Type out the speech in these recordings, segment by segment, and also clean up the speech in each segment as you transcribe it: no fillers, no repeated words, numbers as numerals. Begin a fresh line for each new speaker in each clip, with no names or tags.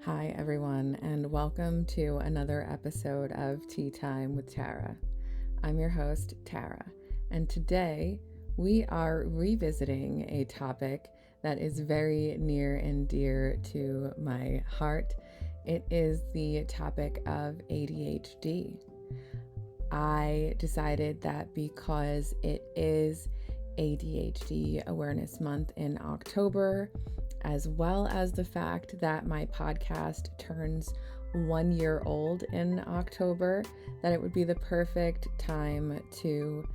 Hi, everyone, and welcome to another episode of Tea Time with Tara. I'm your host, Tara, and today we are revisiting a topic that is very near and dear to my heart. It is the topic of ADHD. I decided that because it is ADHD Awareness Month in October, as well as the fact that my podcast turns 1 year old in October, that it would be the perfect time to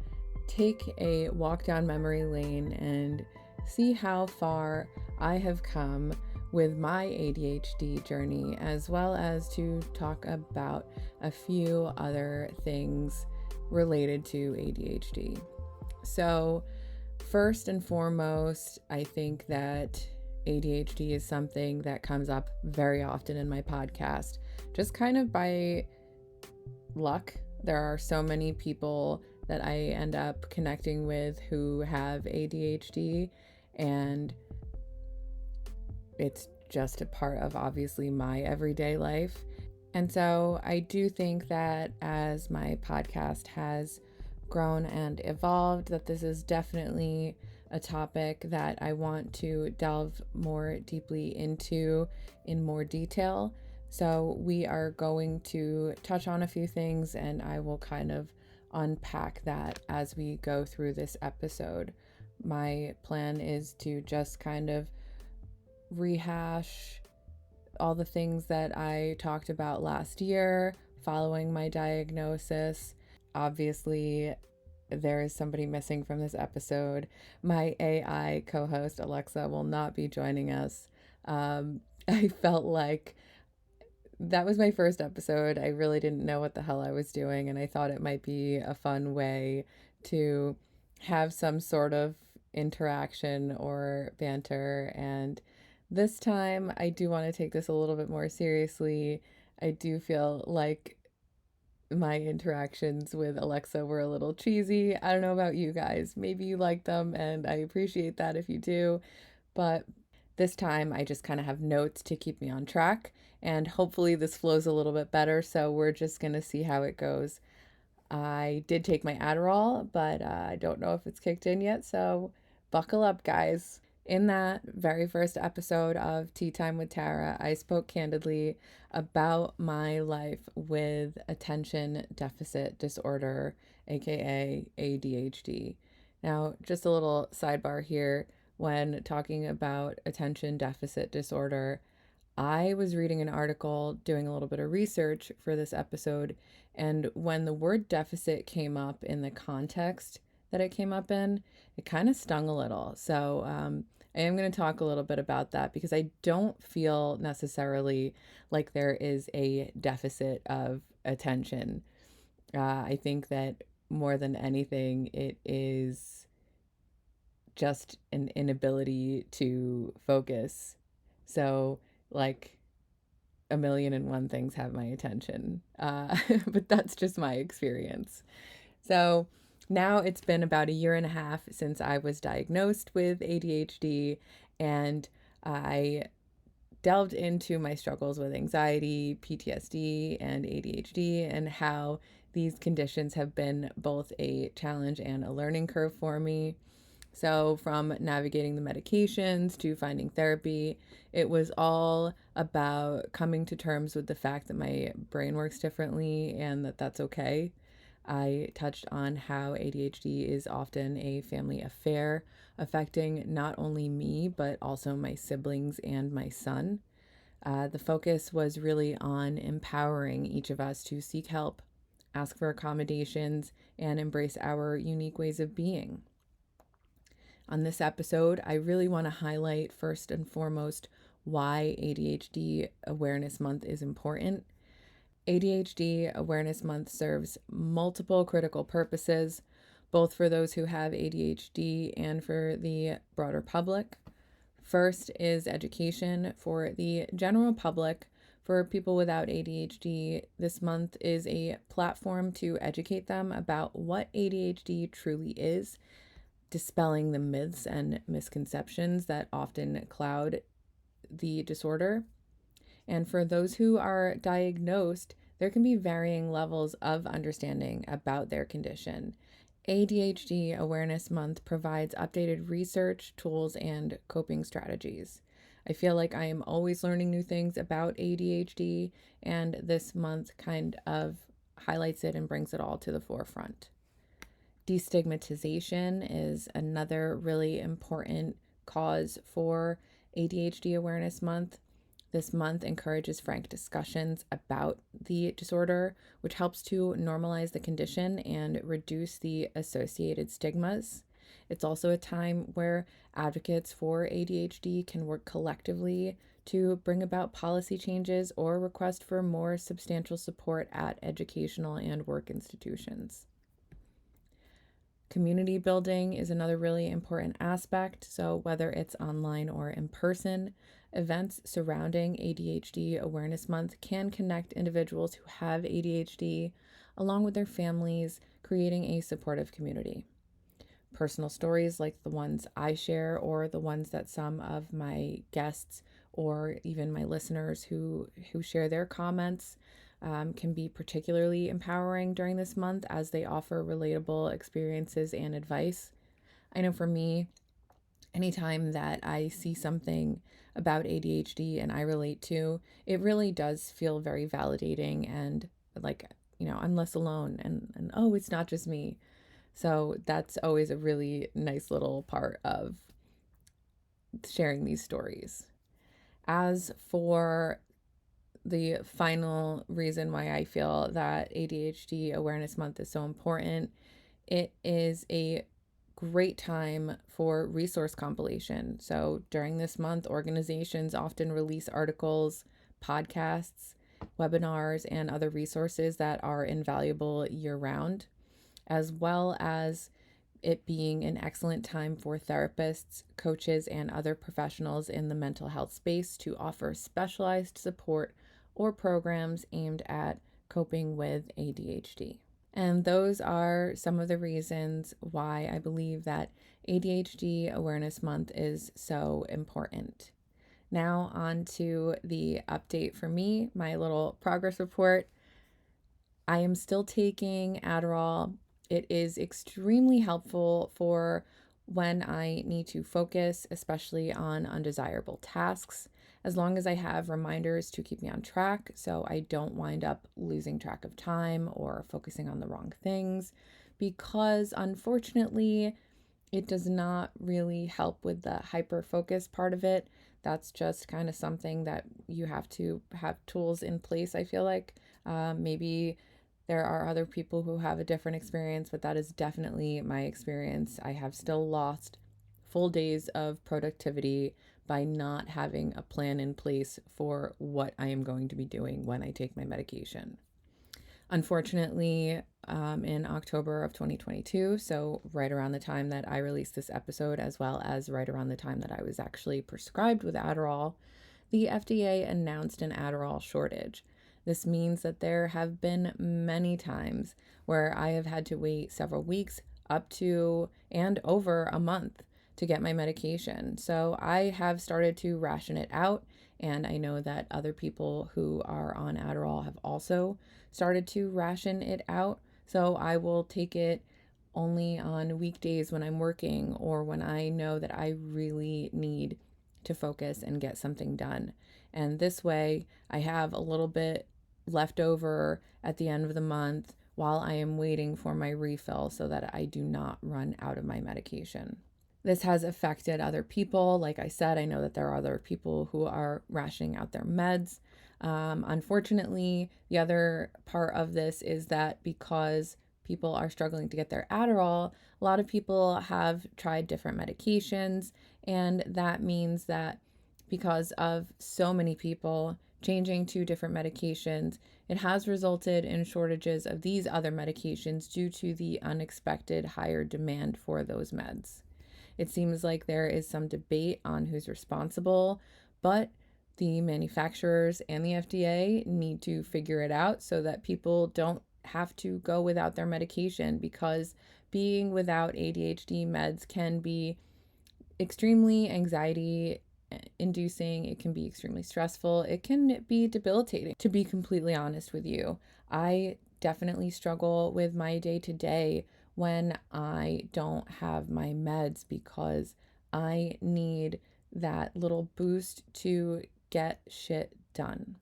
take a walk down memory lane and see how far I have come with my ADHD journey, as well as to talk about a few other things related to ADHD. So, first and foremost, I think that ADHD is something that comes up very often in my podcast, just kind of by luck. There are so many people that I end up connecting with who have ADHD, and it's just a part of obviously my everyday life. And so I do think that as my podcast has grown and evolved, that this is definitely a topic that I want to delve more deeply into in more detail. So we are going to touch on a few things, and I will kind of unpack that as we go through this episode. My plan is to just kind of rehash all the things that I talked about last year following my diagnosis. Obviously, there is somebody missing from this episode. My AI co-host Alexa will not be joining us. I felt like that was my first episode. I really didn't know what the hell I was doing, and I thought it might be a fun way to have some sort of interaction or banter. And this time, I do want to take this a little bit more seriously. I do feel like my interactions with Alexa were a little cheesy. I don't know about you guys. Maybe you like them, and I appreciate that if you do. But this time, I just kind of have notes to keep me on track, and hopefully, this flows a little bit better. So, we're just going to see how it goes. I did take my Adderall, but I don't know if it's kicked in yet. So, buckle up, guys. In that very first episode of Tea Time with Tara, I spoke candidly about my life with attention deficit disorder, aka ADHD. Now, just a little sidebar here when talking about attention deficit disorder. I was reading an article, doing a little bit of research for this episode, and when the word deficit came up in the context that it came up in, it kind of stung a little. So I am going to talk a little bit about that because I don't feel necessarily like there is a deficit of attention. I think that more than anything, it is just an inability to focus. So, like, a million and one things have my attention, but that's just my experience. So now it's been about a year and a half since I was diagnosed with ADHD, and I delved into my struggles with anxiety, PTSD, and ADHD, and how these conditions have been both a challenge and a learning curve for me. So, from navigating the medications to finding therapy, it was all about coming to terms with the fact that my brain works differently and that that's okay. I touched on how ADHD is often a family affair, affecting not only me, but also my siblings and my son. The focus was really on empowering each of us to seek help, ask for accommodations, and embrace our unique ways of being. On this episode, I really want to highlight first and foremost why ADHD Awareness Month is important. ADHD Awareness Month serves multiple critical purposes, both for those who have ADHD and for the broader public. First is education for the general public. For people without ADHD, this month is a platform to educate them about what ADHD truly is, dispelling the myths and misconceptions that often cloud the disorder. And for those who are diagnosed, there can be varying levels of understanding about their condition. ADHD Awareness Month provides updated research, tools, and coping strategies. I feel like I am always learning new things about ADHD, and this month kind of highlights it and brings it all to the forefront. Destigmatization is another really important cause for ADHD Awareness Month. This month encourages frank discussions about the disorder, which helps to normalize the condition and reduce the associated stigmas. It's also a time where advocates for ADHD can work collectively to bring about policy changes or request for more substantial support at educational and work institutions. Community building is another really important aspect. So, whether it's online or in person, events surrounding ADHD Awareness Month can connect individuals who have ADHD along with their families, creating a supportive community. Personal stories like the ones I share or the ones that some of my guests or even my listeners who share their comments can be particularly empowering during this month as they offer relatable experiences and advice. I know for me, anytime that I see something about ADHD and I relate to, it really does feel very validating and like, I'm less alone and oh, it's not just me. So that's always a really nice little part of sharing these stories. As for the final reason why I feel that ADHD Awareness Month is so important, it is a great time for resource compilation. So during this month, organizations often release articles, podcasts, webinars, and other resources that are invaluable year round, as well as it being an excellent time for therapists, coaches, and other professionals in the mental health space to offer specialized support or programs aimed at coping with ADHD. And those are some of the reasons why I believe that ADHD Awareness Month is so important. Now, on to the update for me, my little progress report. I am still taking Adderall. It is extremely helpful for when I need to focus, especially on undesirable tasks, as long as I have reminders to keep me on track so I don't wind up losing track of time or focusing on the wrong things, because unfortunately, it does not really help with the hyper focus part of it. That's just kind of something that you have to have tools in place, I feel like. Maybe there are other people who have a different experience, but that is definitely my experience. I have still lost full days of productivity by not having a plan in place for what I am going to be doing when I take my medication. Unfortunately, in October of 2022, so right around the time that I released this episode, as well as right around the time that I was actually prescribed with Adderall, the FDA announced an Adderall shortage. This means that there have been many times where I have had to wait several weeks, up to and over a month, to get my medication. So I have started to ration it out, and I know that other people who are on Adderall have also started to ration it out. So I will take it only on weekdays when I'm working or when I know that I really need to focus and get something done. And this way, I have a little bit left over at the end of the month while I am waiting for my refill so that I do not run out of my medication. This has affected other people. Like I said, I know that there are other people who are rationing out their meds. Unfortunately, the other part of this is that because people are struggling to get their Adderall, a lot of people have tried different medications, and that means that because of so many people changing to different medications, it has resulted in shortages of these other medications due to the unexpected higher demand for those meds. It seems like there is some debate on who's responsible, but the manufacturers and the FDA need to figure it out so that people don't have to go without their medication, because being without ADHD meds can be extremely anxiety inducing, it can be extremely stressful, it can be debilitating, to be completely honest with you. I definitely struggle with my day to day when I don't have my meds because I need that little boost to get shit done.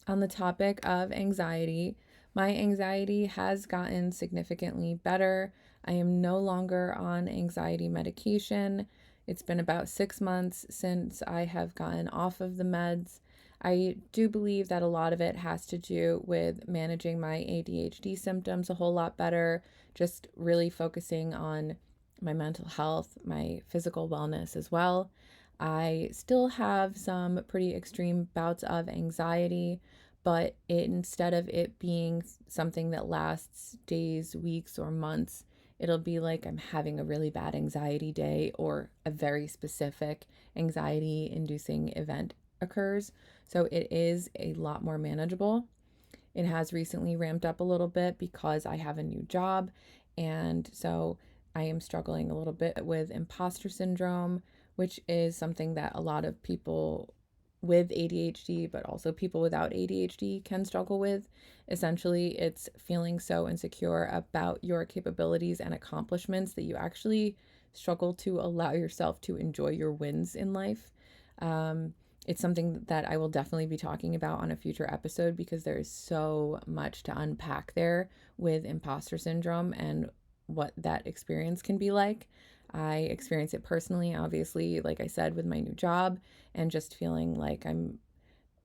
On the topic of anxiety, my anxiety has gotten significantly better. I am no longer on anxiety medication. It's been about 6 months since I have gotten off of the meds. I do believe that a lot of it has to do with managing my ADHD symptoms a whole lot better, just really focusing on my mental health, my physical wellness as well. I still have some pretty extreme bouts of anxiety, but instead of it being something that lasts days, weeks, or months, it'll be like I'm having a really bad anxiety day or a very specific anxiety inducing event occurs. So it is a lot more manageable. It has recently ramped up a little bit because I have a new job. And so I am struggling a little bit with imposter syndrome, which is something that a lot of people with ADHD, but also people without ADHD can struggle with. Essentially, it's feeling so insecure about your capabilities and accomplishments that you actually struggle to allow yourself to enjoy your wins in life. Um, it's something that I will definitely be talking about on a future episode because there is so much to unpack there with imposter syndrome and what that experience can be like. I experience it personally, obviously, like I said, with my new job and just feeling like I'm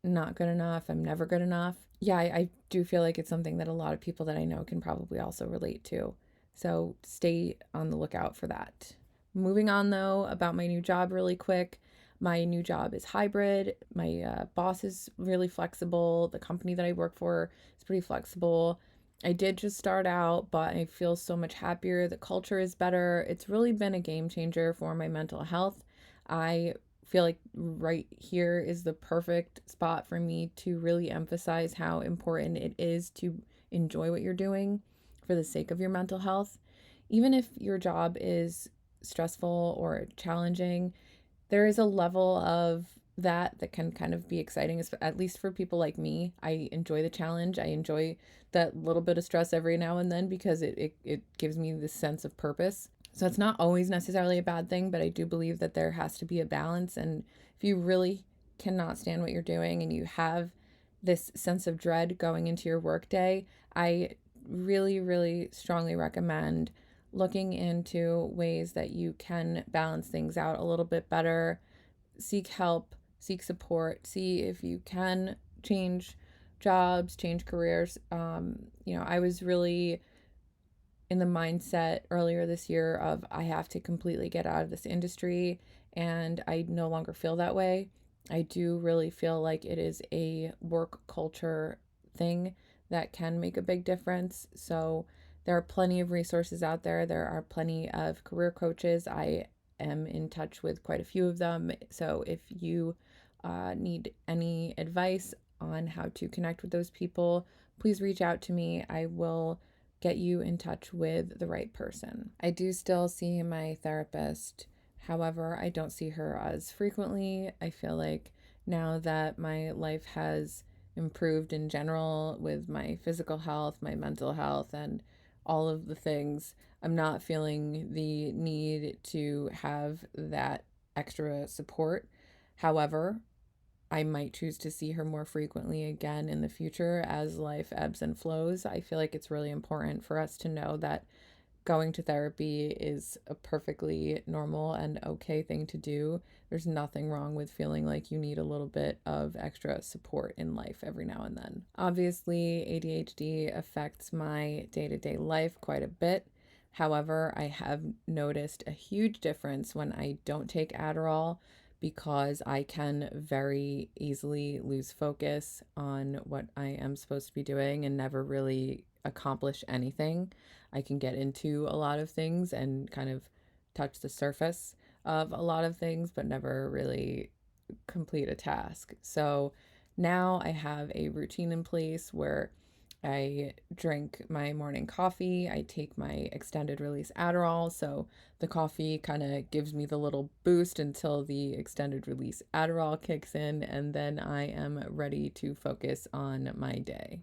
not good enough, I'm never good enough. Yeah, I do feel like it's something that a lot of people that I know can probably also relate to. So stay on the lookout for that. Moving on, though, about my new job really quick. My new job is hybrid. My boss is really flexible. The company that I work for is pretty flexible. I did just start out, but I feel so much happier. The culture is better. It's really been a game changer for my mental health. I feel like right here is the perfect spot for me to really emphasize how important it is to enjoy what you're doing for the sake of your mental health. Even if your job is stressful or challenging, there is a level of that can kind of be exciting, at least for people like me. I enjoy the challenge. I enjoy that little bit of stress every now and then because it gives me this sense of purpose. So it's not always necessarily a bad thing, but I do believe that there has to be a balance. And if you really cannot stand what you're doing and you have this sense of dread going into your workday, I really, really strongly recommend looking into ways that you can balance things out a little bit better, seek help, seek support, see if you can change jobs, change careers. I was really in the mindset earlier this year of I have to completely get out of this industry, and I no longer feel that way. I do really feel like it is a work culture thing that can make a big difference. So there are plenty of resources out there. There are plenty of career coaches. I am in touch with quite a few of them. So if you need any advice on how to connect with those people, please reach out to me. I will get you in touch with the right person. I do still see my therapist. However, I don't see her as frequently. I feel like now that my life has improved in general with my physical health, my mental health, and all of the things, I'm not feeling the need to have that extra support. However, I might choose to see her more frequently again in the future as life ebbs and flows. I feel like it's really important for us to know that going to therapy is a perfectly normal and okay thing to do. There's nothing wrong with feeling like you need a little bit of extra support in life every now and then. Obviously, ADHD affects my day to day life quite a bit. However, I have noticed a huge difference when I don't take Adderall because I can very easily lose focus on what I am supposed to be doing and never really accomplish anything. I can get into a lot of things and kind of touch the surface of a lot of things, but never really complete a task. So now I have a routine in place where I drink my morning coffee. I take my extended release Adderall. So the coffee kind of gives me the little boost until the extended release Adderall kicks in, and then I am ready to focus on my day.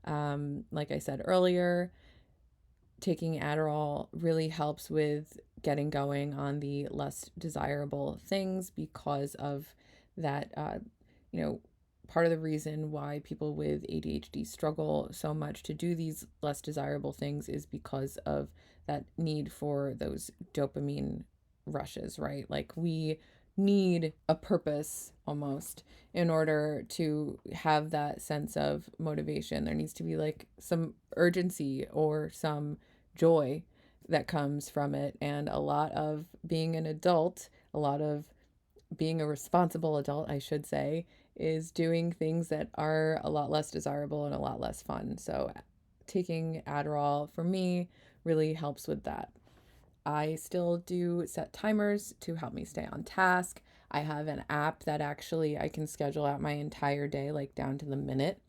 Like I said earlier, taking Adderall really helps with getting going on the less desirable things because of that, you know, part of the reason why people with ADHD struggle so much to do these less desirable things is because of that need for those dopamine rushes, right? Like we need a purpose almost in order to have that sense of motivation. There needs to be like some urgency or some joy that comes from it. And a lot of being an adult, a lot of being a responsible adult, I should say, is doing things that are a lot less desirable and a lot less fun. So taking Adderall for me really helps with that. I still do set timers to help me stay on task. I have an app that actually I can schedule out my entire day, like down to the minute.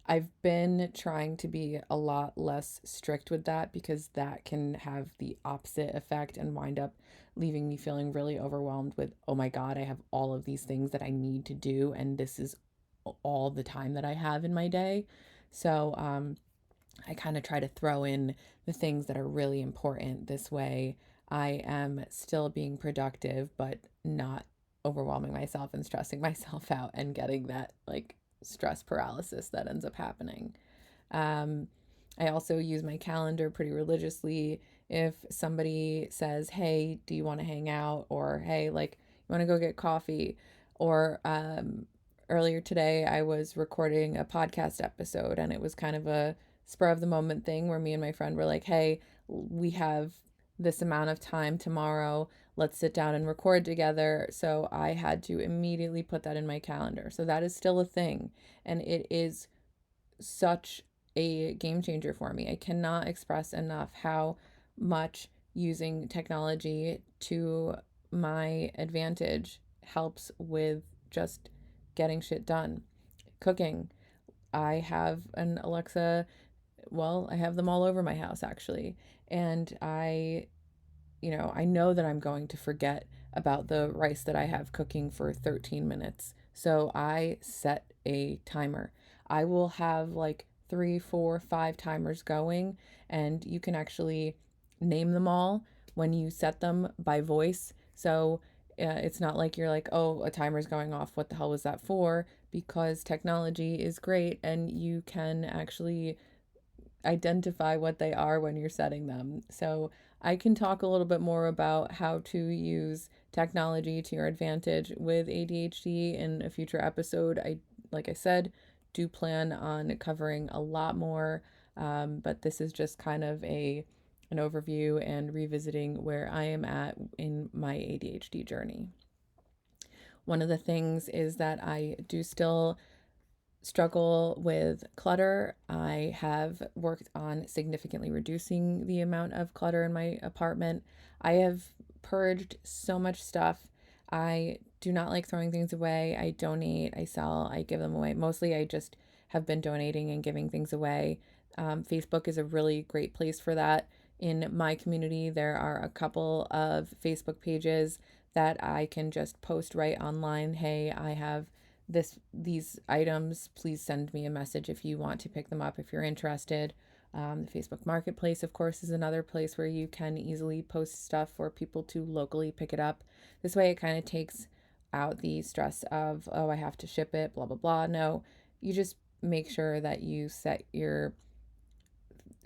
I've been trying to be a lot less strict with that because that can have the opposite effect and wind up leaving me feeling really overwhelmed with, oh my God, I have all of these things that I need to do, and this is all the time that I have in my day. So, I kind of try to throw in the things that are really important. This way, I am still being productive, but not overwhelming myself and stressing myself out and getting that like stress paralysis that ends up happening. Um, I also use my calendar pretty religiously. If somebody says, hey, do you want to hang out? Or, hey, like, you want to go get coffee? Or earlier today, I was recording a podcast episode and it was kind of a spur of the moment thing where me and my friend were like, hey, we have this amount of time tomorrow. Let's sit down and record together. So I had to immediately put that in my calendar. So that is still a thing. And it is such a game changer for me. I cannot express enough how much using technology to my advantage helps with just getting shit done. Cooking. I have an Alexa, well, I have them all over my house actually. And I know that I'm going to forget about the rice that I have cooking for 13 minutes. So I set a timer. I will have like three, four, five timers going, and you can actually name them all when you set them by voice. So it's not like you're like, oh, a timer's going off. What the hell was that for? Because technology is great and you can actually identify what they are when you're setting them. So I can talk a little bit more about how to use technology to your advantage with ADHD in a future episode. Like I said, do plan on covering a lot more, but this is just kind of an overview and revisiting where I am at in my ADHD journey. One of the things is that I do still struggle with clutter. I have worked on significantly reducing the amount of clutter in my apartment. I have purged so much stuff. I do not like throwing things away. I donate, I sell, I give them away. Mostly, I just have been donating and giving things away. Facebook is a really great place for that. In my community, there are a couple of Facebook pages that I can just post right online. Hey, I have these items. Please send me a message if you want to pick them up if you're interested. The Facebook Marketplace, of course, is another place where you can easily post stuff for people to locally pick it up. This way, it kind of takes out the stress of, oh, I have to ship it, blah, blah, blah. No, you just make sure that you set your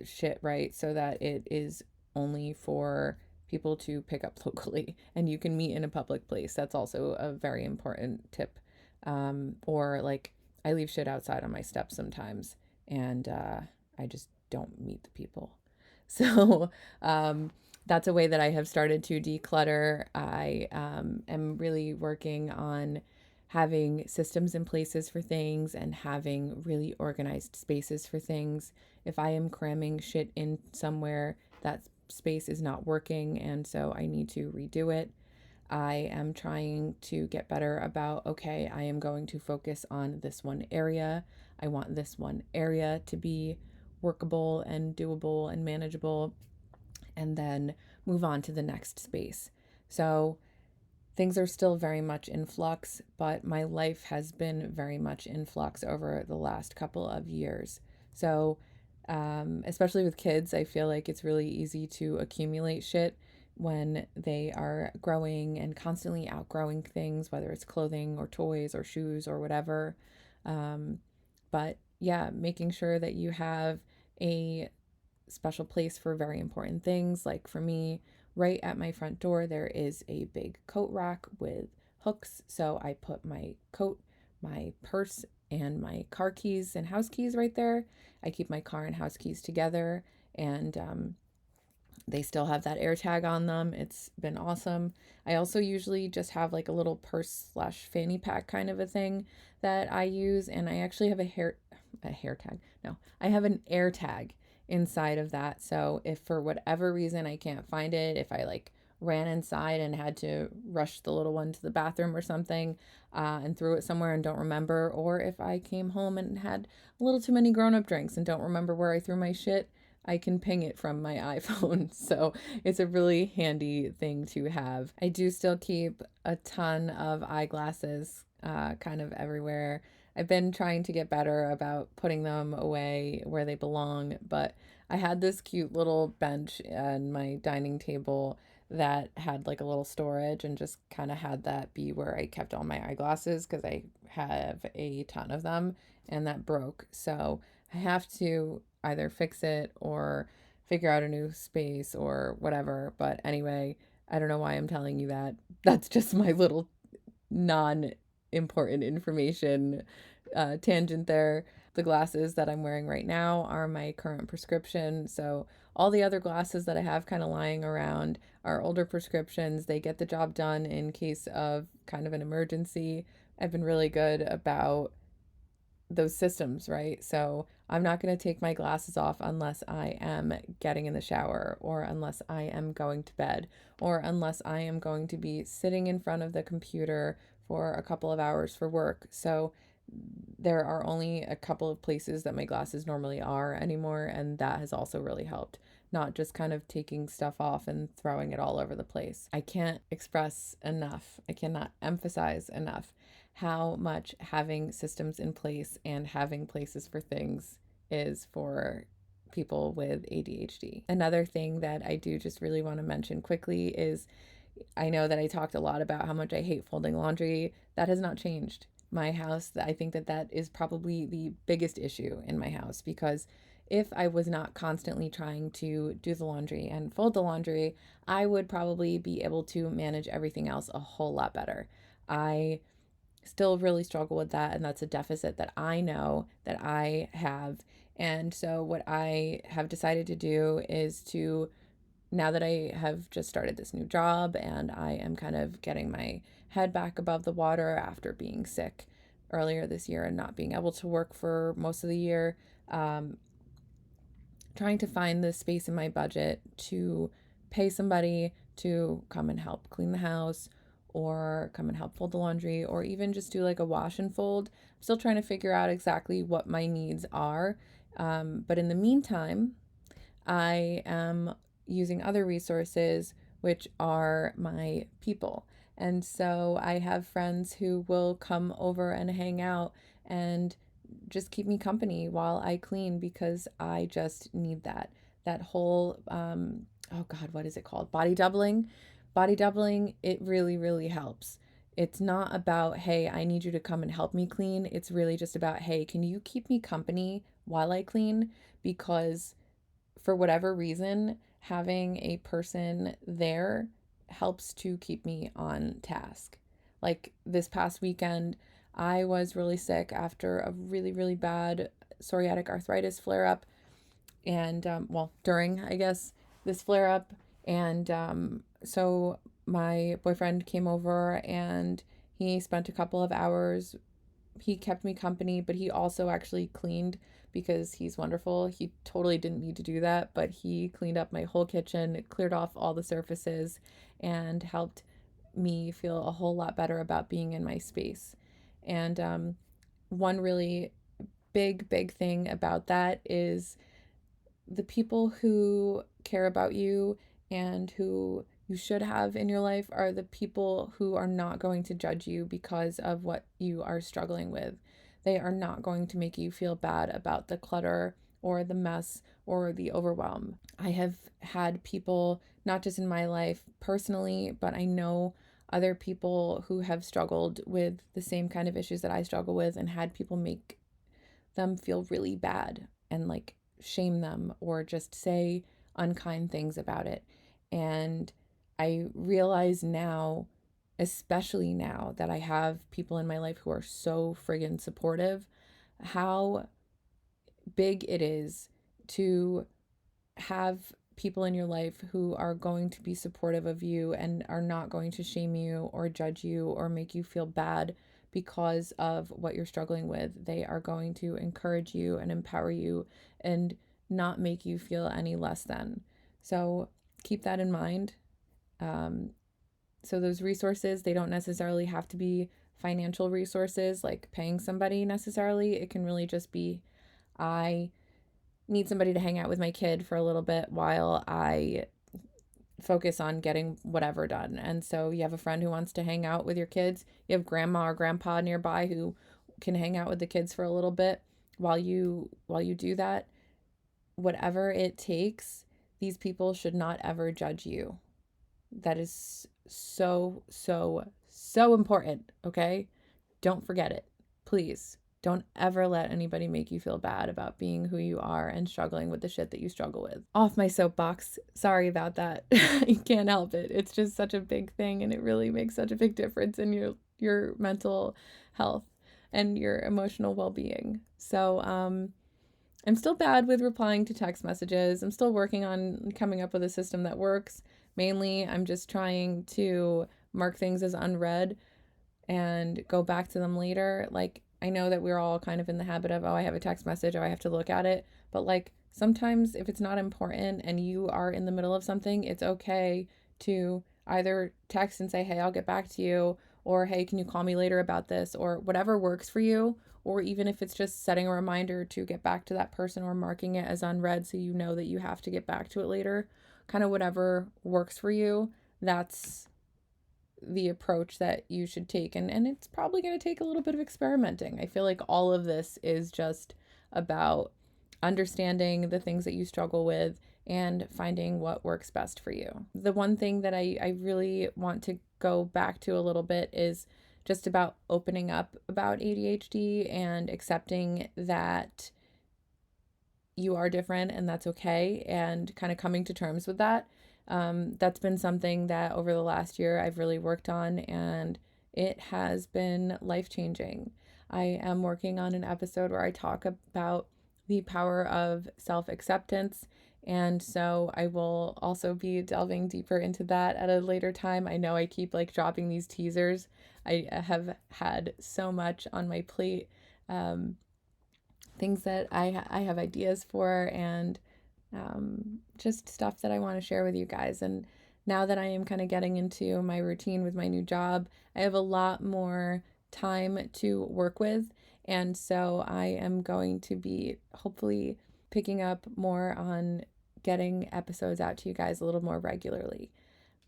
shit right so that it is only for people to pick up locally and you can meet in a public place. That's also a very important tip. Or like I leave shit outside on my steps sometimes and I just don't meet the people. So that's a way that I have started to declutter. I am really working on having systems in places for things and having really organized spaces for things. If I am cramming shit in somewhere, that space is not working, and so I need to redo it. I am trying to get better about, okay, I am going to focus on this one area. I want this one area to be workable and doable and manageable, and then move on to the next space. So things are still very much in flux, but my life has been very much in flux over the last couple of years. So, especially with kids, I feel like it's really easy to accumulate shit when they are growing and constantly outgrowing things, whether it's clothing or toys or shoes or whatever. Um, but yeah, making sure that you have a special place for very important things. Like for me, right at my front door, there is a big coat rack with hooks. So I put my coat, my purse, and my car keys and house keys right there. I keep my car and house keys together, and they still have that air tag on them. It's been awesome. I also usually just have like a little purse slash fanny pack kind of a thing that I use, and I actually have a hair tag. No, I have an air tag inside of that. So if for whatever reason I can't find it, if I like ran inside and had to rush the little one to the bathroom or something, and threw it somewhere and don't remember, or if I came home and had a little too many grown up drinks and don't remember where I threw my shit, I can ping it from my iPhone. So it's a really handy thing to have. I do still keep a ton of eyeglasses kind of everywhere. I've been trying to get better about putting them away where they belong, but I had this cute little bench on my dining table that had like a little storage and just kind of had that be where I kept all my eyeglasses because I have a ton of them and that broke. So I have to either fix it or figure out a new space or whatever. But anyway, I don't know why I'm telling you that. That's just my little non important information tangent there. The glasses that I'm wearing right now are my current prescription. So all the other glasses that I have kind of lying around are older prescriptions. They get the job done in case of kind of an emergency. I've been really good about those systems, right? So I'm not going to take my glasses off unless I am getting in the shower or unless I am going to bed or unless I am going to be sitting in front of the computer for a couple of hours for work. So there are only a couple of places that my glasses normally are anymore, and that has also really helped. Not just kind of taking stuff off and throwing it all over the place. I can't express enough, I cannot emphasize enough how much having systems in place and having places for things is for people with ADHD. Another thing that I do just really want to mention quickly is I know that I talked a lot about how much I hate folding laundry. That has not changed. My house, I think that that is probably the biggest issue in my house because if I was not constantly trying to do the laundry and fold the laundry, I would probably be able to manage everything else a whole lot better. I still really struggle with that, and that's a deficit that I know that I have. And so what I have decided to do is to, now that I have just started this new job and I am kind of getting my head back above the water after being sick earlier this year and not being able to work for most of the year, um, trying to find the space in my budget to pay somebody to come and help clean the house or come and help fold the laundry or even just do like a wash and fold. I'm still trying to figure out exactly what my needs are. But in the meantime, I am using other resources, which are my people. And so I have friends who will come over and hang out and just keep me company while I clean because I just need that. That whole, oh God, what is it called? Body doubling. Body doubling, it really, really helps. It's not about, hey, I need you to come and help me clean. It's really just about, hey, can you keep me company while I clean? Because for whatever reason, having a person there helps to keep me on task. Like this past weekend, I was really sick after a really, really bad psoriatic arthritis flare up. And, well, during, I guess, this flare up. And so my boyfriend came over and he spent a couple of hours. He kept me company, but he also actually cleaned because he's wonderful. He totally didn't need to do that, but he cleaned up my whole kitchen, cleared off all the surfaces, and helped me feel a whole lot better about being in my space. And one really big thing about that is the people who care about you and who you should have in your life are the people who are not going to judge you because of what you are struggling with. They are not going to make you feel bad about the clutter or the mess or the overwhelm. I have had people, not just in my life personally, but I know other people who have struggled with the same kind of issues that I struggle with and had people make them feel really bad and like shame them or just say unkind things about it. And I realize now, especially now that I have people in my life who are so friggin' supportive, how big it is to have people in your life who are going to be supportive of you and are not going to shame you or judge you or make you feel bad because of what you're struggling with. They are going to encourage you and empower you and not make you feel any less than. So keep that in mind. So those resources, they don't necessarily have to be financial resources like paying somebody necessarily. It can really just be, I need somebody to hang out with my kid for a little bit while I focus on getting whatever done. And so you have a friend who wants to hang out with your kids. You have grandma or grandpa nearby who can hang out with the kids for a little bit while you do that. Whatever it takes, these people should not ever judge you. That is so important, okay? Don't forget it. Please. Don't ever let anybody make you feel bad about being who you are and struggling with the shit that you struggle with. Off my soapbox. Sorry about that. You can't help it. It's just such a big thing and it really makes such a big difference in your mental health and your emotional well-being. So, I'm still bad with replying to text messages. I'm still working on coming up with a system that works. Mainly, I'm just trying to mark things as unread and go back to them later. Like, I know that we're all kind of in the habit of, oh, I have a text message, oh, I have to look at it. But like, sometimes if it's not important and you are in the middle of something, it's okay to either text and say, hey, I'll get back to you, or hey, can you call me later about this, or whatever works for you. Or even if it's just setting a reminder to get back to that person or marking it as unread so you know that you have to get back to it later, kind of whatever works for you, that's the approach that you should take. And it's probably going to take a little bit of experimenting. I feel like all of this is just about understanding the things that you struggle with and finding what works best for you. The one thing that I really want to go back to a little bit is just about opening up about ADHD and accepting that you are different and that's okay, and kind of coming to terms with that. That's been something that over the last year I've really worked on, and it has been life changing. I am working on an episode where I talk about the power of self acceptance. And so I will also be delving deeper into that at a later time. I know I keep like dropping these teasers. I have had so much on my plate, things that I have ideas for, and just stuff that I want to share with you guys. And now that I am kind of getting into my routine with my new job, I have a lot more time to work with. And so I am going to be hopefully picking up more on getting episodes out to you guys a little more regularly.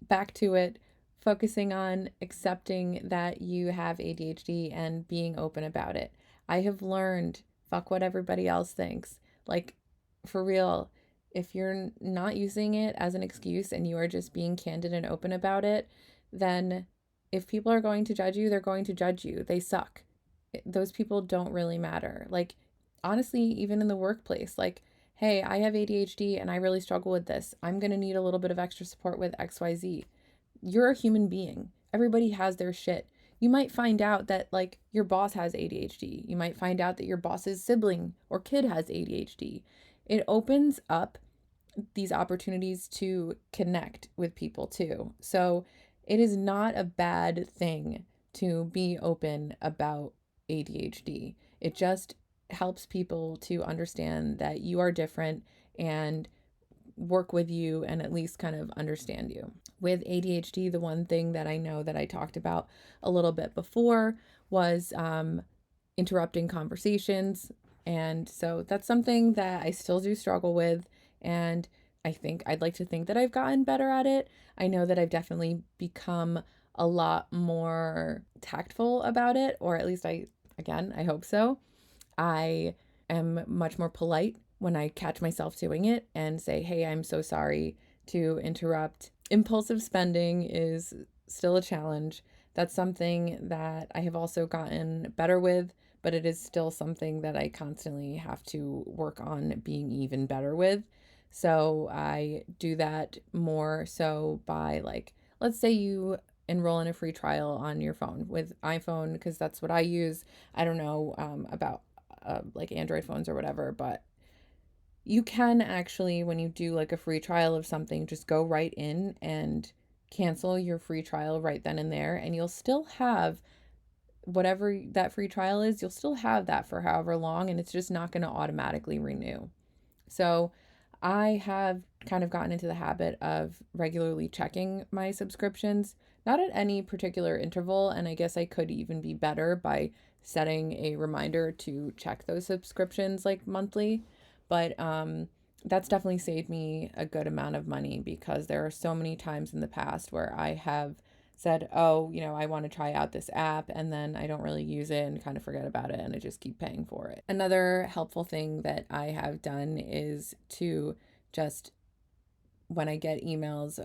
Back to it, focusing on accepting that you have ADHD and being open about it. I have learned, fuck what everybody else thinks. Like, for real, if you're not using it as an excuse and you are just being candid and open about it, then if people are going to judge you, they're going to judge you. They suck. Those people don't really matter. Like, honestly, even in the workplace, like, hey, I have ADHD and I really struggle with this. I'm going to need a little bit of extra support with XYZ. You're a human being. Everybody has their shit. You might find out that like your boss has ADHD. You might find out that your boss's sibling or kid has ADHD. It opens up these opportunities to connect with people too. So it is not a bad thing to be open about ADHD. It just helps people to understand that you are different and work with you and at least kind of understand you. With ADHD, the one thing that I know that I talked about a little bit before was interrupting conversations. And so that's something that I still do struggle with. And I'd like to think that I've gotten better at it. I know that I've definitely become a lot more tactful about it, or at least I hope so. I am much more polite when I catch myself doing it and say, hey, I'm so sorry to interrupt. Impulsive spending is still a challenge. That's something that I have also gotten better with, but it is still something that I constantly have to work on being even better with. So I do that more so by, like, let's say you enroll in a free trial on your phone with iPhone, because that's what I use. I don't know about like Android phones or whatever, but you can actually, when you do like a free trial of something, just go right in and cancel your free trial right then and there, and you'll still have whatever that free trial is, you'll still have that for however long, and it's just not going to automatically renew. So I have kind of gotten into the habit of regularly checking my subscriptions, not at any particular interval. And I guess I could even be better by setting a reminder to check those subscriptions like monthly. But that's definitely saved me a good amount of money, because there are so many times in the past where I have said, oh, I want to try out this app, and then I don't really use it and kind of forget about it, and I just keep paying for it. Another helpful thing that I have done is to just, when I get emails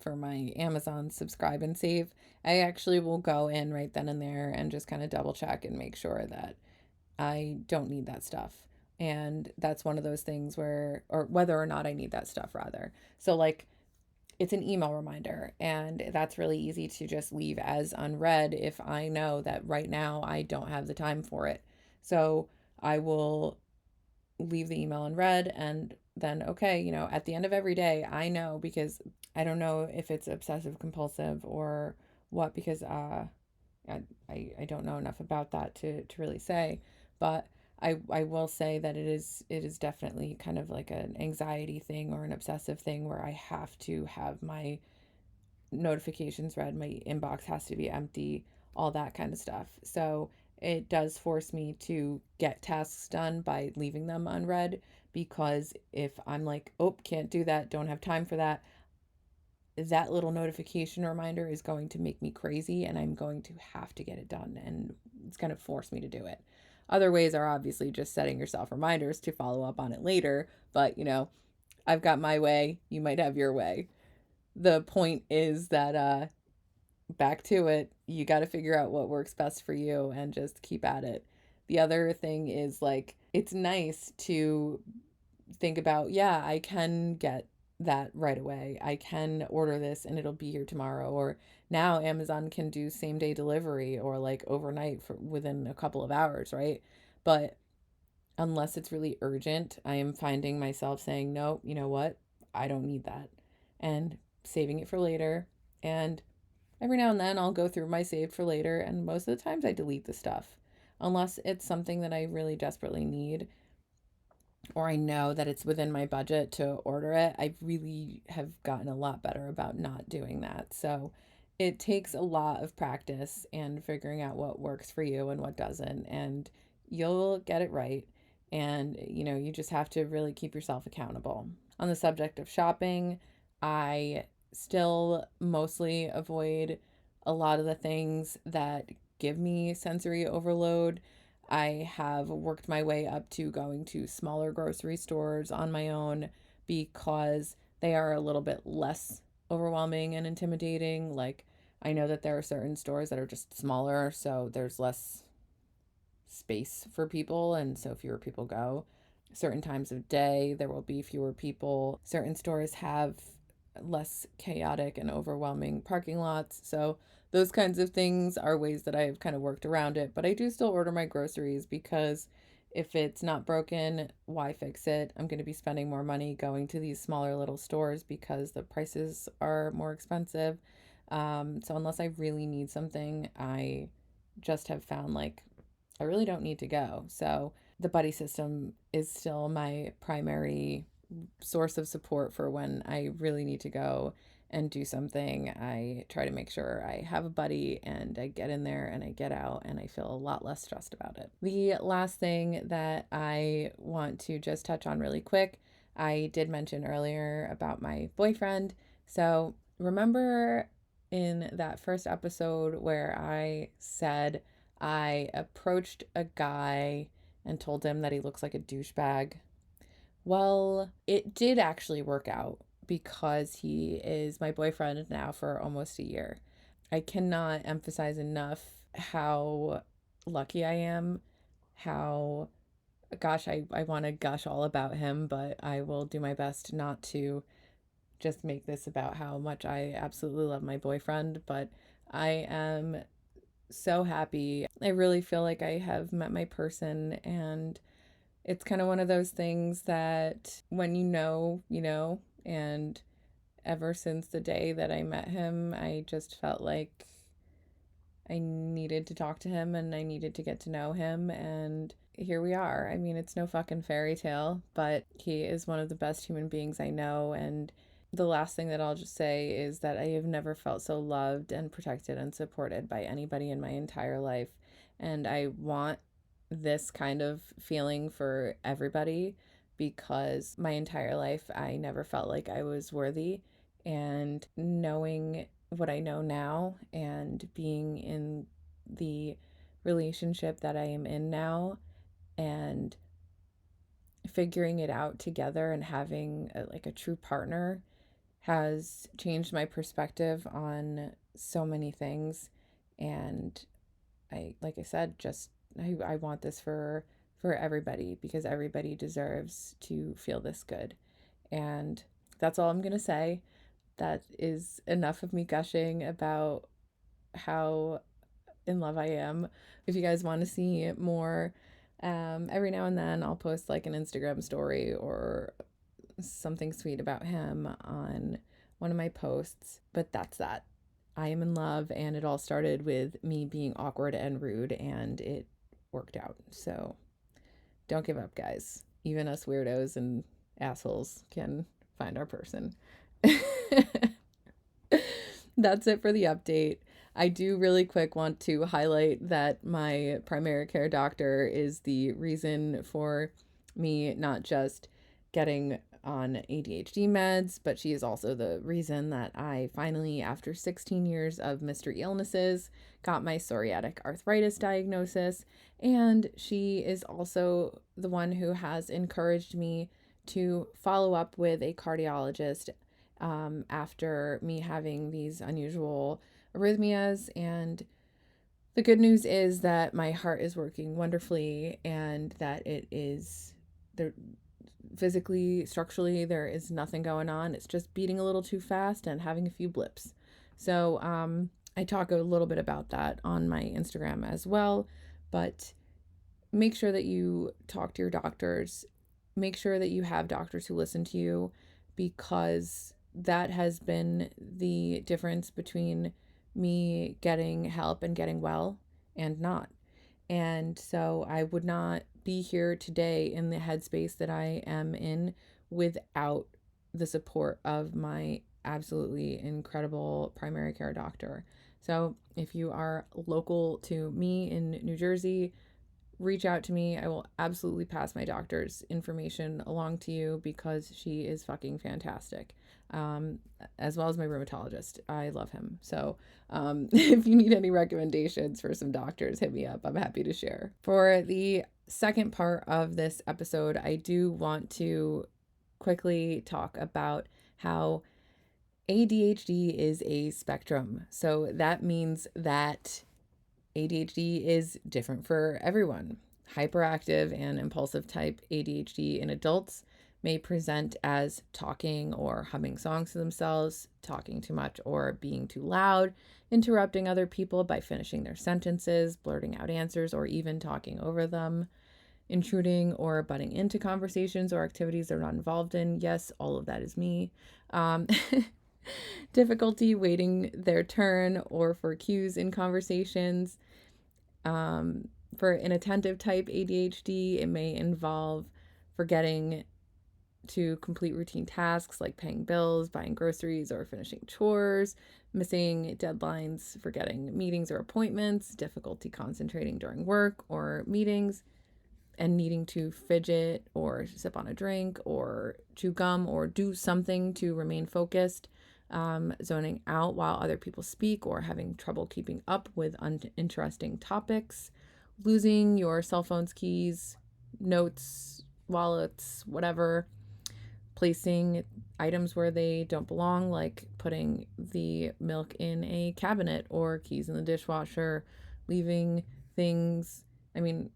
for my Amazon subscribe and save, I actually will go in right then and there and just kind of double check and make sure that I don't need that stuff. And that's one of those things where, or whether or not I need that stuff, rather. So, like, it's an email reminder, and that's really easy to just leave as unread if I know that right now I don't have the time for it. So I will leave the email unread, and then, okay, at the end of every day, I know, because I don't know if it's obsessive compulsive or what, because I don't know enough about that to really say, but I will say that it is definitely kind of like an anxiety thing or an obsessive thing where I have to have my notifications read, my inbox has to be empty, all that kind of stuff. So it does force me to get tasks done by leaving them unread, because if I'm like, oh, can't do that, don't have time for that, that little notification reminder is going to make me crazy, and I'm going to have to get it done, and it's going to force me to do it. Other ways are obviously just setting yourself reminders to follow up on it later, but I've got my way, you might have your way. The point is that back to it, you got to figure out what works best for you and just keep at it. The other thing is, like, it's nice to think about, yeah, I can get that right away. I can order this and it'll be here tomorrow. Or now Amazon can do same day delivery, or like overnight for within a couple of hours, right? But unless it's really urgent, I am finding myself saying, no, you know what? I don't need that. And saving it for later. And every now and then I'll go through my saved for later, and most of the times I delete the stuff. Unless it's something that I really desperately need, or I know that it's within my budget to order it, I really have gotten a lot better about not doing that. So it takes a lot of practice and figuring out what works for you and what doesn't, and you'll get it right. And you just have to really keep yourself accountable. On the subject of shopping, I still mostly avoid a lot of the things that give me sensory overload. I have worked my way up to going to smaller grocery stores on my own, because they are a little bit less overwhelming and intimidating. Like, I know that there are certain stores that are just smaller, so there's less space for people, and so fewer people go. Certain times of day, there will be fewer people. Certain stores have less chaotic and overwhelming parking lots. So those kinds of things are ways that I've kind of worked around it. But I do still order my groceries, because if it's not broken, why fix it? I'm going to be spending more money going to these smaller little stores because the prices are more expensive. So unless I really need something, I just have found, like, I really don't need to go. So the buddy system is still my primary source of support for when I really need to go. and do something, I try to make sure I have a buddy and I get in there and I get out and I feel a lot less stressed about it. The last thing that I want to just touch on really quick, I did mention earlier about my boyfriend. So remember in that first episode where I said I approached a guy and told him that he looks like a douchebag? Well, it did actually work out because he is my boyfriend now for almost a year. I cannot emphasize enough how lucky I am, how, gosh, I want to gush all about him, but I will do my best not to just make this about how much I absolutely love my boyfriend. But I am so happy. I really feel like I have met my person, and it's kind of one of those things that when you know, you know. And ever since the day that I met him, I just felt like I needed to talk to him and I needed to get to know him. And here we are. I mean, it's no fucking fairy tale, but he is one of the best human beings I know. And the last thing that I'll just say is that I have never felt so loved and protected and supported by anybody in my entire life. And I want this kind of feeling for everybody, because my entire life I never felt like I was worthy. And knowing what I know now and being in the relationship that I am in now and figuring it out together and having like a true partner has changed my perspective on so many things. And I, like I said, just I want this for everybody, because everybody deserves to feel this good. And that's all I'm going to say. That is enough of me gushing about how in love I am. If you guys want to see more, every now and then I'll post like an Instagram story or something sweet about him on one of my posts. But that's that. I am in love, and it all started with me being awkward and rude, and it worked out. So don't give up, guys. Even us weirdos and assholes can find our person. That's it for the update. I do really quick want to highlight that my primary care doctor is the reason for me not just getting on ADHD meds, but she is also the reason that I finally, after 16 years of mystery illnesses, got my psoriatic arthritis diagnosis. And she is also the one who has encouraged me to follow up with a cardiologist after me having these unusual arrhythmias. And the good news is that my heart is working wonderfully, and that it is there physically, structurally, there is nothing going on. It's just beating a little too fast and having a few blips. So I talk a little bit about that on my Instagram as well. But make sure that you talk to your doctors. Make sure that you have doctors who listen to you, because that has been the difference between me getting help and getting well and not. And so I would not be here today in the headspace that I am in without the support of my absolutely incredible primary care doctor. So if you are local to me in New Jersey, reach out to me. I will absolutely pass my doctor's information along to you, because she is fucking fantastic. Um, as well as my rheumatologist. I love him. So if you need any recommendations for some doctors, hit me up. I'm happy to share. For the second part of this episode, I do want to quickly talk about how ADHD is a spectrum. So that means that ADHD is different for everyone. Hyperactive and impulsive type ADHD in adults may present as talking or humming songs to themselves, talking too much or being too loud, interrupting other people by finishing their sentences, blurting out answers, or even talking over them, intruding or butting into conversations or activities they're not involved in. Yes, all of that is me. Difficulty waiting their turn or for cues in conversations. For inattentive type ADHD, it may involve forgetting to complete routine tasks like paying bills, buying groceries, or finishing chores, missing deadlines, forgetting meetings or appointments, difficulty concentrating during work or meetings, and needing to fidget or sip on a drink or chew gum or do something to remain focused, zoning out while other people speak or having trouble keeping up with uninteresting topics, losing your cell phone's keys, notes, wallets, whatever, placing items where they don't belong, like putting the milk in a cabinet or keys in the dishwasher, leaving things. I mean,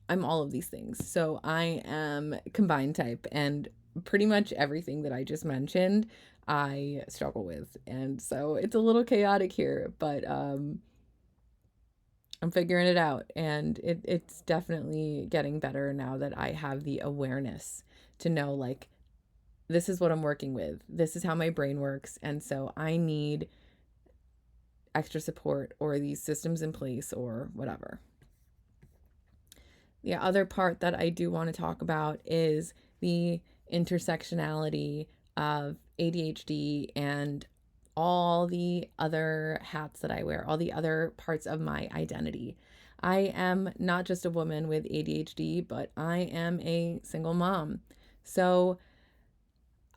I'm all of these things. So I am combined type, and pretty much everything that I just mentioned, I struggle with. And so it's a little chaotic here, but I'm figuring it out, and it's definitely getting better now that I have the awareness to know, like, this is what I'm working with. This is how my brain works. And so I need extra support or these systems in place or whatever. The other part that I do want to talk about is the intersectionality of ADHD and all the other hats that I wear, all the other parts of my identity. I am not just a woman with ADHD, but I am a single mom. So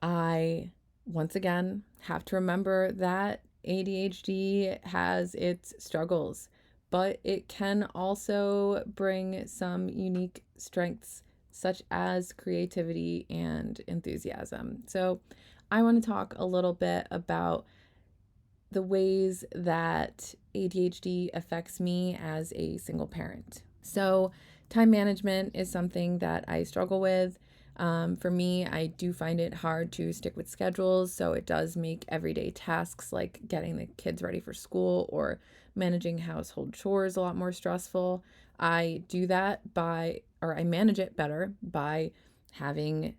I, once again, have to remember that ADHD has its struggles, but it can also bring some unique strengths, such as creativity and enthusiasm. So, I want to talk a little bit about the ways that ADHD affects me as a single parent. So, time management is something that I struggle with. For me, I do find it hard to stick with schedules, so it does make everyday tasks like getting the kids ready for school or managing household chores a lot more stressful. I do that I manage it better by having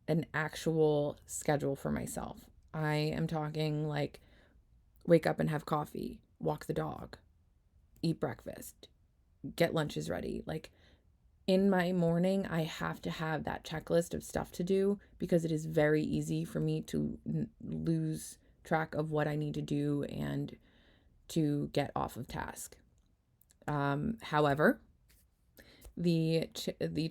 an actual schedule for myself. I am talking like wake up and have coffee, walk the dog, eat breakfast, get lunches ready. Like, in my morning, I have to have that checklist of stuff to do because it is very easy for me to lose track of what I need to do and to get off of task. However, the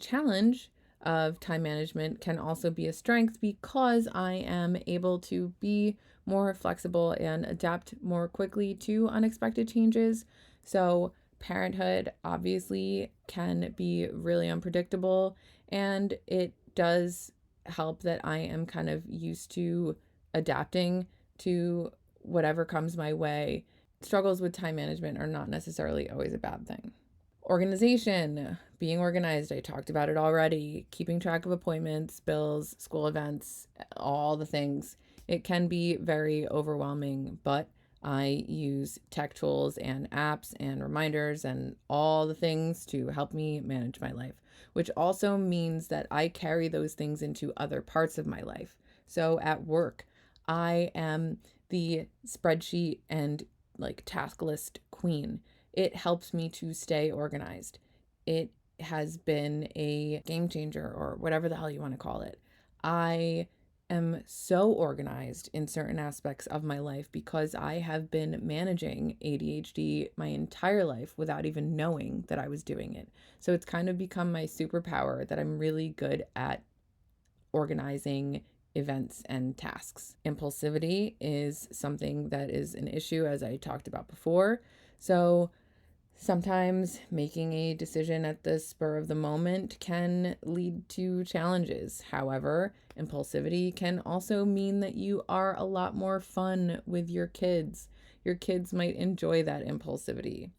challenge of time management can also be a strength because I am able to be more flexible and adapt more quickly to unexpected changes. So, parenthood obviously can be really unpredictable, and it does help that I am kind of used to adapting to whatever comes my way. Struggles with time management are not necessarily always a bad thing. Organization, being organized, I talked about it already. Keeping track of appointments, bills, school events, all the things. It can be very overwhelming, but I use tech tools and apps and reminders and all the things to help me manage my life, which also means that I carry those things into other parts of my life. So at work, I am the spreadsheet and like task list queen. It helps me to stay organized. It has been a game changer, or whatever the hell you want to call it. I am so organized in certain aspects of my life because I have been managing ADHD my entire life without even knowing that I was doing it. So it's kind of become my superpower that I'm really good at organizing events and tasks. Impulsivity is something that is an issue, as I talked about before. So sometimes making a decision at the spur of the moment can lead to challenges. However, impulsivity can also mean that you are a lot more fun with your kids. Your kids might enjoy that impulsivity.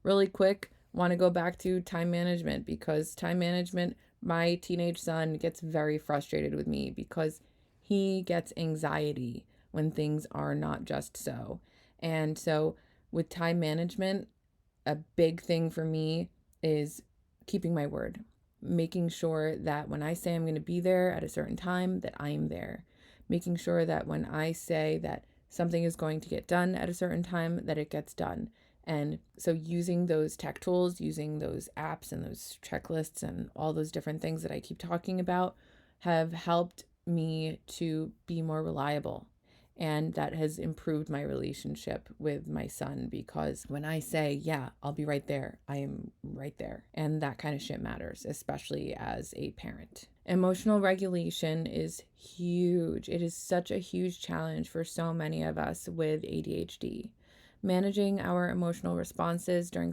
Really quick, want to go back to time management because time management, my teenage son gets very frustrated with me because he gets anxiety when things are not just so. And so with time management, a big thing for me is keeping my word, making sure that when I say I'm going to be there at a certain time, that I'm there, making sure that when I say that something is going to get done at a certain time, that it gets done. And so using those tech tools, using those apps and those checklists and all those different things that I keep talking about have helped me to be more reliable. And that has improved my relationship with my son, because when I say, yeah, I'll be right there, I am right there. And that kind of shit matters, especially as a parent. Emotional regulation is huge. It is such a huge challenge for so many of us with ADHD. Managing our emotional responses during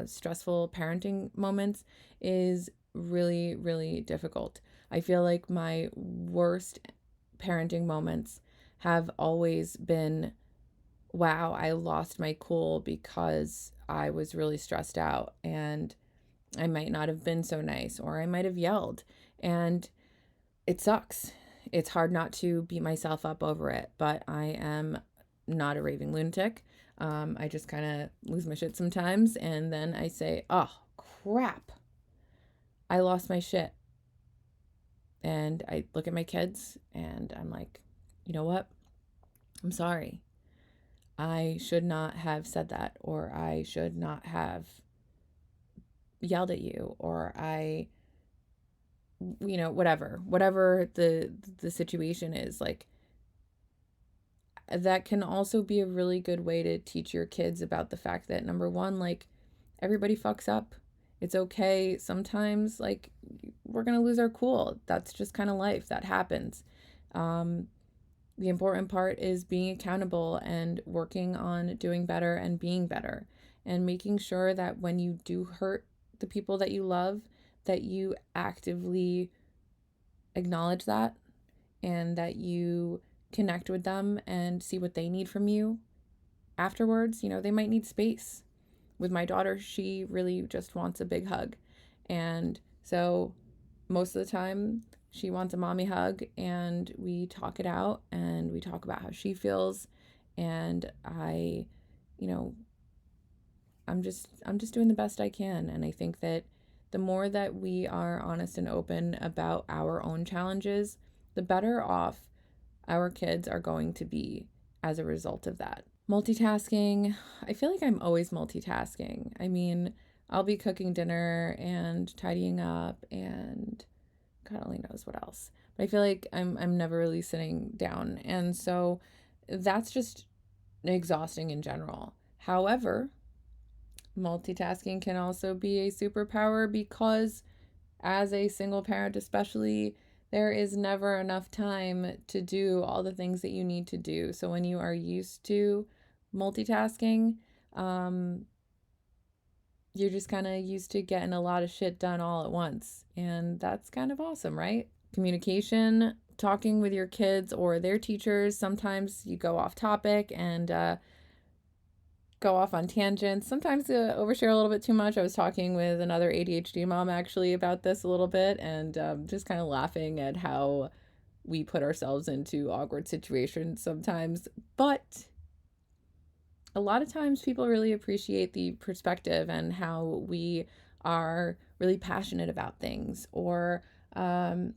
stressful parenting moments is really, really difficult. I feel like my worst parenting moments have always been, wow, I lost my cool because I was really stressed out and I might not have been so nice, or I might have yelled. And it sucks. It's hard not to beat myself up over it, but I am not a raving lunatic. I just kind of lose my shit sometimes, and then I say, oh, crap, I lost my shit. And I look at my kids and I'm like, you know what? I'm sorry. I should not have said that, or I should not have yelled at you, or I, whatever the situation is. Like, that can also be a really good way to teach your kids about the fact that, number one, like, everybody fucks up. It's okay. Sometimes, like, we're going to lose our cool. That's just kind of life. That happens. The important part is being accountable and working on doing better and being better, and making sure that when you do hurt the people that you love, that you actively acknowledge that, and that you connect with them and see what they need from you afterwards. They might need space. With my daughter, she really just wants a big hug. And so most of the time, she wants a mommy hug, and we talk it out and we talk about how she feels. And you know, I'm just doing the best I can. And I think that the more that we are honest and open about our own challenges, the better off our kids are going to be as a result of that. Multitasking, I feel like I'm always multitasking. I mean, I'll be cooking dinner and tidying up and God only knows what else. But I feel like I'm never really sitting down. And so that's just exhausting in general. However, multitasking can also be a superpower, because as a single parent especially, there is never enough time to do all the things that you need to do. So when you are used to multitasking, um, you're just kind of used to getting a lot of shit done all at once. And that's kind of awesome, right? Communication, talking with your kids or their teachers. Sometimes you go off topic and go off on tangents. Sometimes overshare a little bit too much. I was talking with another ADHD mom actually about this a little bit, and just kind of laughing at how we put ourselves into awkward situations sometimes. But a lot of times people really appreciate the perspective and how we are really passionate about things, or um,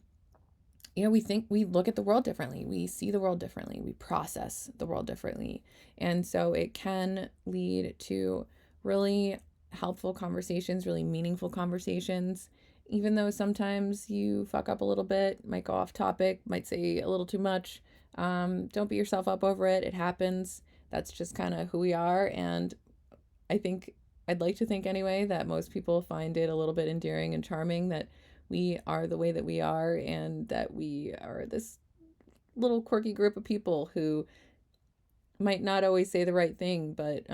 we look at the world differently, we see the world differently, we process the world differently. And so it can lead to really helpful conversations, really meaningful conversations, even though sometimes you fuck up a little bit, might go off topic, might say a little too much. Don't beat yourself up over it. It happens. That's just kind of who we are. And I think, I'd like to think anyway, that most people find it a little bit endearing and charming that we are the way that we are, and that we are this little quirky group of people who might not always say the right thing, but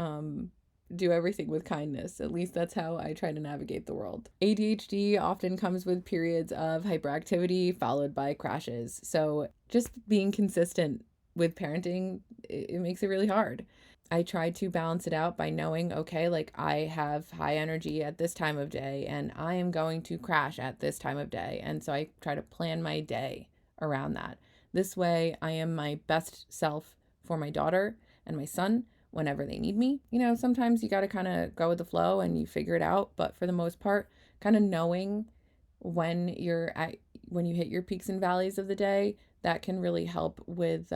do everything with kindness. At least that's how I try to navigate the world. ADHD often comes with periods of hyperactivity followed by crashes. So just being consistent with parenting, it makes it really hard. I try to balance it out by knowing, okay, like, I have high energy at this time of day and I am going to crash at this time of day. And so I try to plan my day around that. This way, I am my best self for my daughter and my son whenever they need me. Sometimes you got to kind of go with the flow and you figure it out. But for the most part, kind of knowing when when you hit your peaks and valleys of the day, that can really help with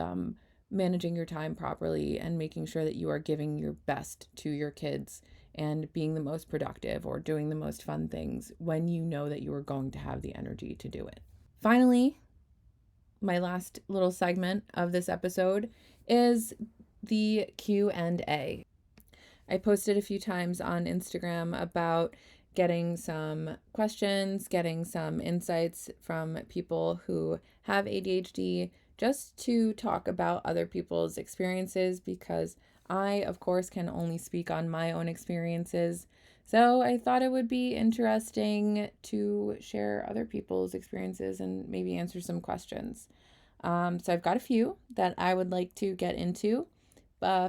managing your time properly and making sure that you are giving your best to your kids and being the most productive or doing the most fun things when you know that you are going to have the energy to do it. Finally, my last little segment of this episode is the Q&A. I posted a few times on Instagram about getting some questions, getting some insights from people who have ADHD, just to talk about other people's experiences, because I, of course, can only speak on my own experiences. So I thought it would be interesting to share other people's experiences and maybe answer some questions. So I've got a few that I would like to get into.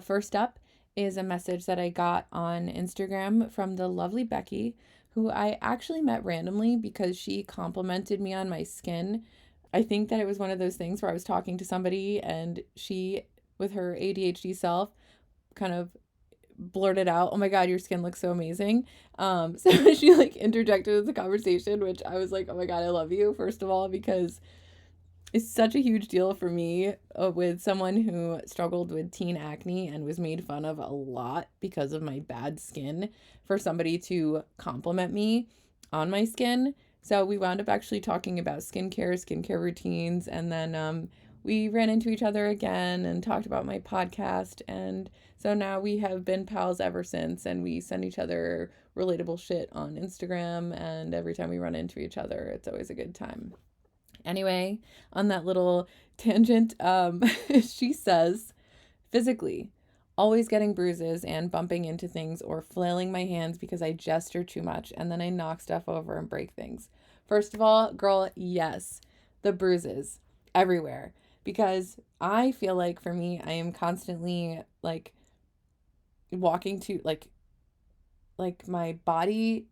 First up is a message that I got on Instagram from the lovely Becky, who I actually met randomly because she complimented me on my skin. I think that it was one of those things where I was talking to somebody and she, with her ADHD self, kind of blurted out, "Oh my God, your skin looks so amazing." So she like interjected the conversation, which I was like, "Oh my God, I love you," first of all, because it's such a huge deal for me, with someone who struggled with teen acne and was made fun of a lot because of my bad skin, for somebody to compliment me on my skin. So we wound up actually talking about skincare routines, and then we ran into each other again and talked about my podcast. And so now we have been pals ever since, and we send each other relatable shit on Instagram, and every time we run into each other, it's always a good time. Anyway, on that little tangent, she says, physically, always getting bruises and bumping into things or flailing my hands because I gesture too much and then I knock stuff over and break things. First of all, girl, yes, the bruises everywhere. Because I feel like for me, I am constantly like walking to like my body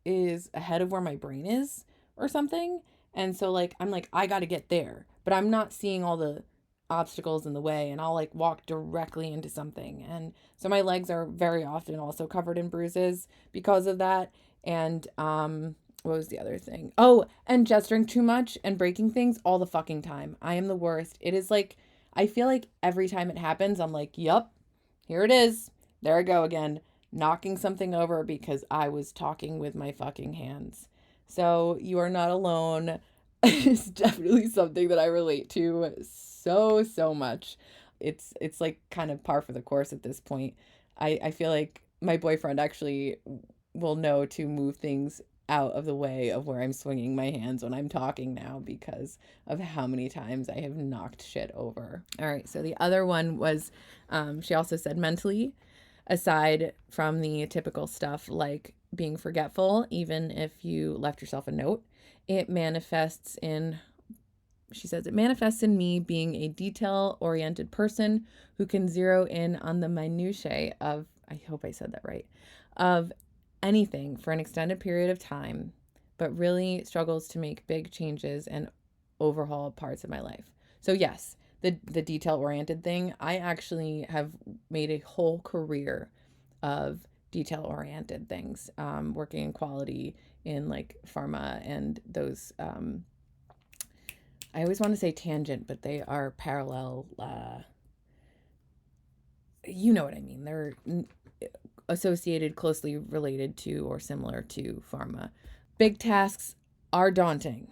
is ahead of where my brain is or something. And so like I'm like I got to get there, but I'm not seeing all the obstacles in the way, and I'll like walk directly into something. And so my legs are very often also covered in bruises because of that. And what was the other thing? Oh, and gesturing too much and breaking things all the fucking time. I am the worst. It is like I feel like every time it happens, I'm like, "Yup, here it is. There I go again, knocking something over because I was talking with my fucking hands." So you are not alone. It's definitely something that I relate to so much. It's like kind of par for the course at this point. I feel like my boyfriend actually will know to move things out of the way of where I'm swinging my hands when I'm talking now, because of how many times I have knocked shit over. All right, so the other one was, she also said mentally, aside from the typical stuff like being forgetful, even if you left yourself a note, it manifests in, she says, it manifests in me being a detail-oriented person who can zero in on the minutiae of, I hope I said that right, of anything for an extended period of time, but really struggles to make big changes and overhaul parts of my life. So yes, the detail-oriented thing, I actually have made a whole career of detail-oriented things, working in quality in like pharma and those, I always want to say tangent, but they are parallel, you know what I mean. They're associated, closely related to, or similar to pharma. Big tasks are daunting,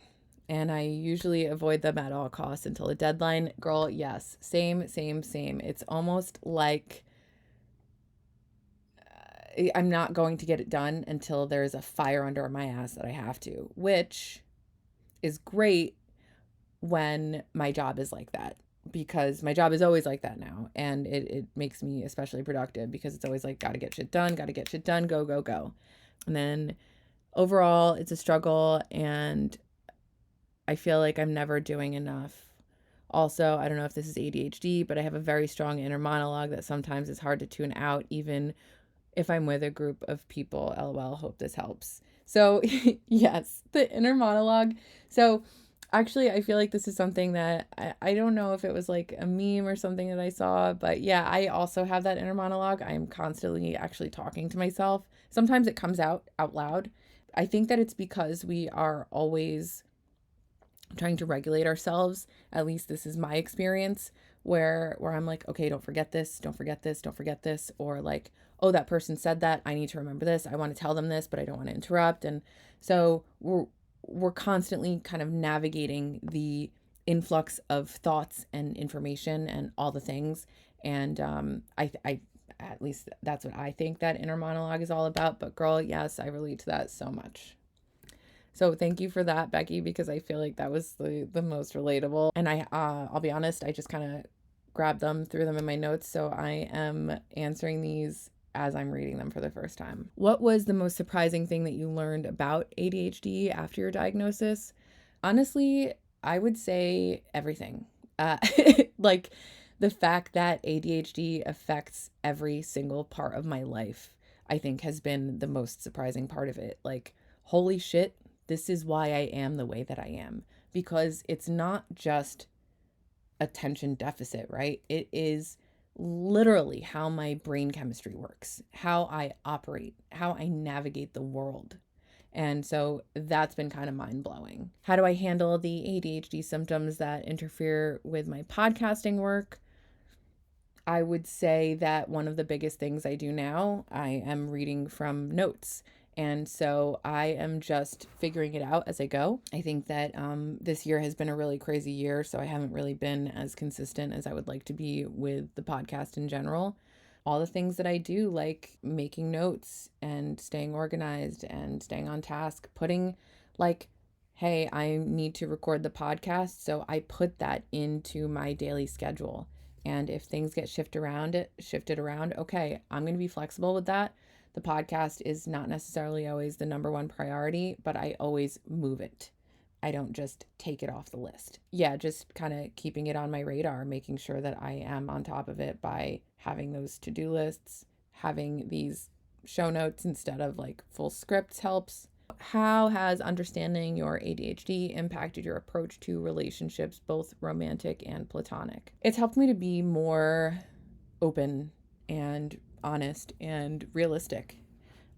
and I usually avoid them at all costs until a deadline. Girl, yes, same. It's almost like I'm not going to get it done until there's a fire under my ass that I have to, which is great when my job is like that, because my job is always like that now, and it makes me especially productive because it's always like, gotta get shit done, go. And then overall, it's a struggle, and I feel like I'm never doing enough. Also, I don't know if this is ADHD, but I have a very strong inner monologue that sometimes is hard to tune out, even if I'm with a group of people. LOL, hope this helps. So, yes, the inner monologue. So, actually, I feel like this is something that I don't know if it was like a meme or something that I saw, but yeah, I also have that inner monologue. I am constantly actually talking to myself. Sometimes it comes out loud. I think that it's because we are always trying to regulate ourselves. At least this is my experience, where I'm like, okay, don't forget this, or like, oh, that person said that, I need to remember this, I want to tell them this, but I don't want to interrupt. And so we're constantly kind of navigating the influx of thoughts and information and all the things. And at least that's what I think that inner monologue is all about. But girl, yes, I relate to that so much. So thank you for that, Becky, because I feel like that was the most relatable. And I'll be honest, I just kind of grabbed them, threw them in my notes. So I am answering these as I'm reading them for the first time. What was the most surprising thing that you learned about ADHD after your diagnosis? Honestly, I would say everything. Uh, like the fact that ADHD affects every single part of my life, I think has been the most surprising part of it. Like, holy shit, this is why I am the way that I am. Because it's not just attention deficit, right? It is literally how my brain chemistry works, how I operate, how I navigate the world. And so that's been kind of mind blowing. How do I handle the ADHD symptoms that interfere with my podcasting work? I would say that one of the biggest things I do now, I am reading from notes. And so I am just figuring it out as I go. I think that this year has been a really crazy year, so I haven't really been as consistent as I would like to be with the podcast in general. All the things that I do, like making notes and staying organized and staying on task, putting like, hey, I need to record the podcast. So I put that into my daily schedule. And if things get shifted around, okay, I'm going to be flexible with that. The podcast is not necessarily always the number one priority, but I always move it. I don't just take it off the list. Yeah, just kind of keeping it on my radar, making sure that I am on top of it by having those to-do lists, having these show notes instead of like full scripts helps. How has understanding your ADHD impacted your approach to relationships, both romantic and platonic? It's helped me to be more open and honest and realistic.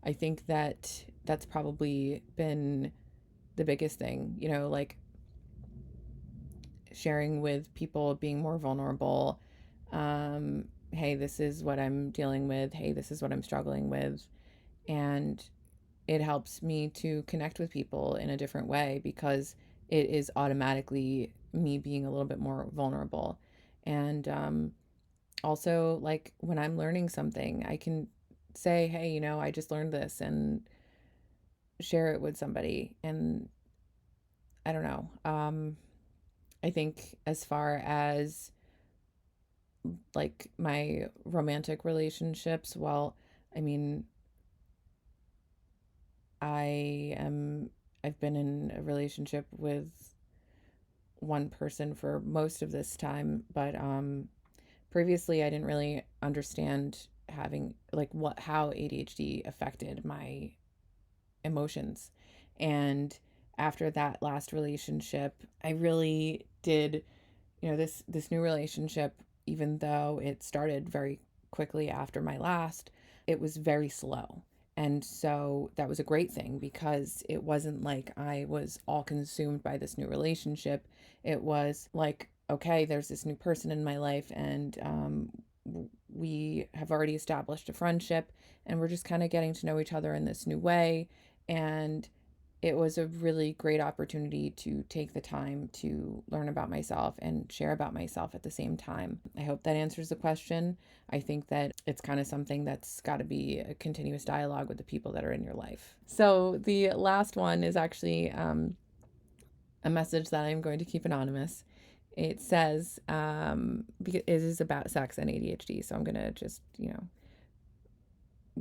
I think that that's probably been the biggest thing, like sharing with people, being more vulnerable. Hey, this is what I'm dealing with. Hey, this is what I'm struggling with. And it helps me to connect with people in a different way because it is automatically me being a little bit more vulnerable. And also, like when I'm learning something, I can say, hey, I just learned this and share it with somebody. And I don't know. I think as far as like my romantic relationships, well, I mean, I am I've been in a relationship with one person for most of this time, but previously I didn't really understand having like what how ADHD affected my emotions. And after that last relationship, I really did, this new relationship, even though it started very quickly after my last, it was very slow. And so that was a great thing because it wasn't like I was all consumed by this new relationship. It was like, okay, there's this new person in my life, and we have already established a friendship, and we're just kind of getting to know each other in this new way. And it was a really great opportunity to take the time to learn about myself and share about myself at the same time. I hope that answers the question. I think that it's kind of something that's got to be a continuous dialogue with the people that are in your life. So the last one is actually a message that I'm going to keep anonymous. It says, because it is about sex and ADHD, so I'm going to just,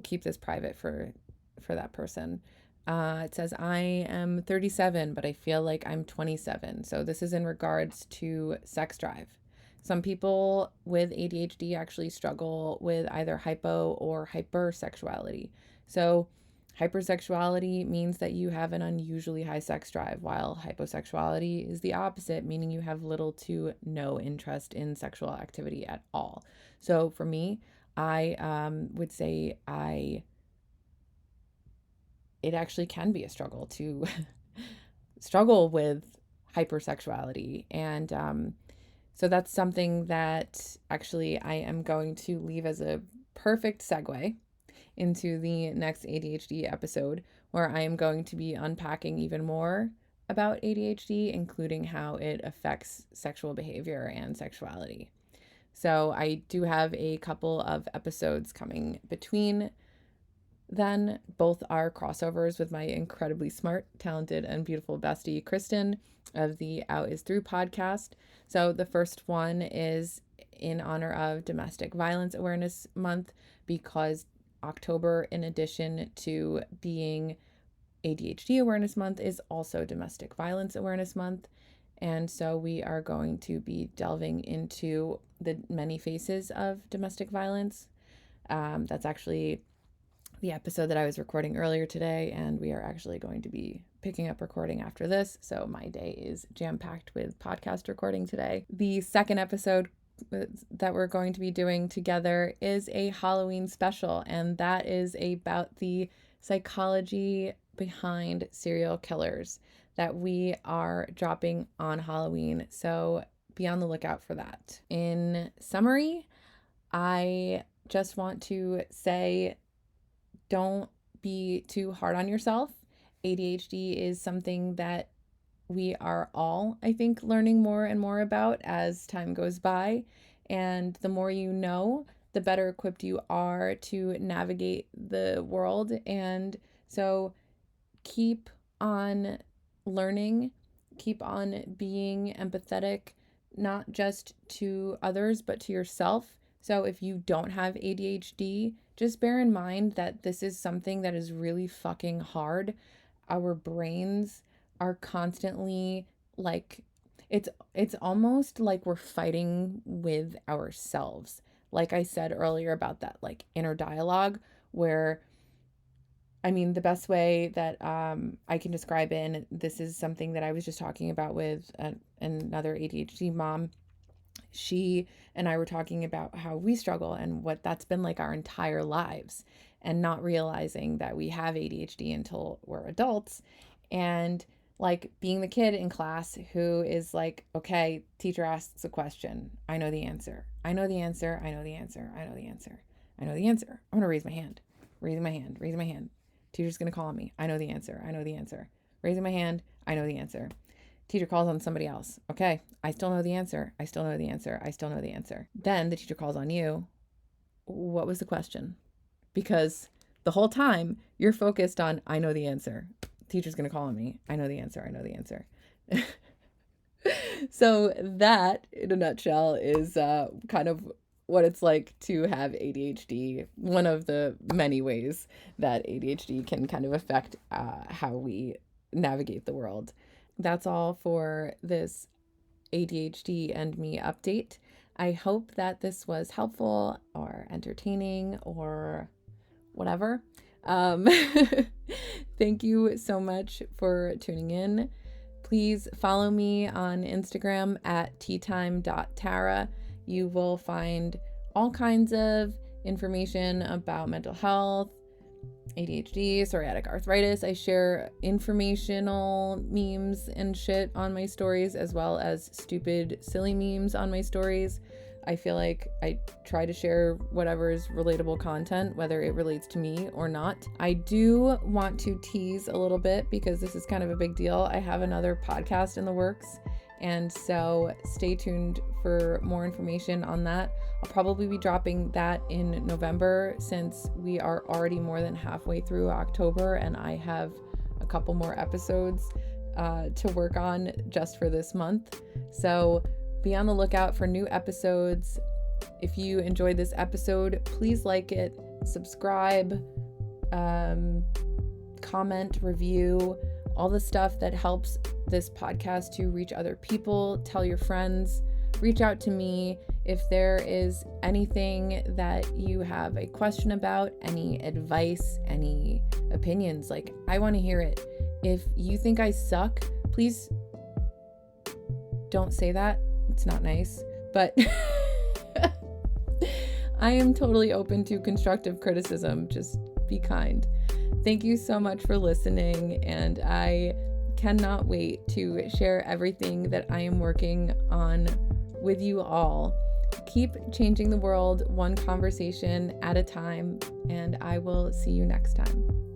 keep this private for that person. It says, I am 37, but I feel like I'm 27. So this is in regards to sex drive. Some people with ADHD actually struggle with either hypo or hypersexuality. So hypersexuality means that you have an unusually high sex drive, while hyposexuality is the opposite, meaning you have little to no interest in sexual activity at all. So for me, I would say it actually can be a struggle to struggle with hypersexuality. And so that's something that actually I am going to leave as a perfect segue into the next ADHD episode, where I am going to be unpacking even more about ADHD, including how it affects sexual behavior and sexuality. So I do have a couple of episodes coming between then. Both are crossovers with my incredibly smart, talented, and beautiful bestie, Kristen, of the Out Is Through podcast. So the first one is in honor of Domestic Violence Awareness Month, because October, in addition to being ADHD Awareness Month, is also Domestic Violence Awareness Month. And so we are going to be delving into the many faces of domestic violence. That's actually the episode that I was recording earlier today, and we are actually going to be picking up recording after this. So my day is jam-packed with podcast recording today. The second episode that we're going to be doing together is a Halloween special, and that is about the psychology behind serial killers that we are dropping on Halloween. So be on the lookout for that. In summary, I just want to say, don't be too hard on yourself. ADHD is something that we are all, I think, learning more and more about as time goes by. And the more you know, the better equipped you are to navigate the world. And so keep on learning, keep on being empathetic, not just to others, but to yourself. So if you don't have ADHD, just bear in mind that this is something that is really fucking hard. Our brains are constantly like, it's almost like we're fighting with ourselves. Like I said earlier about that like inner dialogue, where the best way that I can describe it, and this is something that I was just talking about with another ADHD mom. She and I were talking about how we struggle and what that's been like our entire lives, and not realizing that we have ADHD until we're adults, and like being the kid in class who is like, okay, teacher asks a question, I know the answer. I know the answer. I know the answer. I know the answer. I know the answer. I'm going to raise my hand. Raising my hand. Raising my hand. Teacher's going to call on me. I know the answer. I know the answer. Raising my hand. I know the answer. Teacher calls on somebody else. Okay, I still know the answer. I still know the answer. I still know the answer. Then the teacher calls on you. What was the question? Because the whole time you're focused on, I know the answer. Teacher's going to call on me. I know the answer. I know the answer. So that, in a nutshell, is kind of what it's like to have ADHD. One of the many ways that ADHD can kind of affect how we navigate the world. That's all for this ADHD and me update. I hope that this was helpful or entertaining or whatever. Thank you so much for tuning in. Please follow me on Instagram at teatime.tara. You will find all kinds of information about mental health, ADHD, psoriatic arthritis. I share informational memes and shit on my stories, as well as stupid, silly memes on my stories. I feel like I try to share whatever is relatable content, whether it relates to me or not. I do want to tease a little bit because this is kind of a big deal. I have another podcast in the works, and so stay tuned for more information on that. I'll probably be dropping that in November, since we are already more than halfway through October and I have a couple more episodes to work on just for this month. So be on the lookout for new episodes. If you enjoyed this episode, please like it, subscribe, comment, review, all the stuff that helps this podcast to reach other people. Tell your friends, reach out to me if there is anything that you have a question about, any advice, any opinions. Like, I want to hear it. If you think I suck, please don't say that. It's not nice, but I am totally open to constructive criticism. Just be kind. Thank you so much for listening, and I cannot wait to share everything that I am working on with you all. Keep changing the world one conversation at a time, and I will see you next time.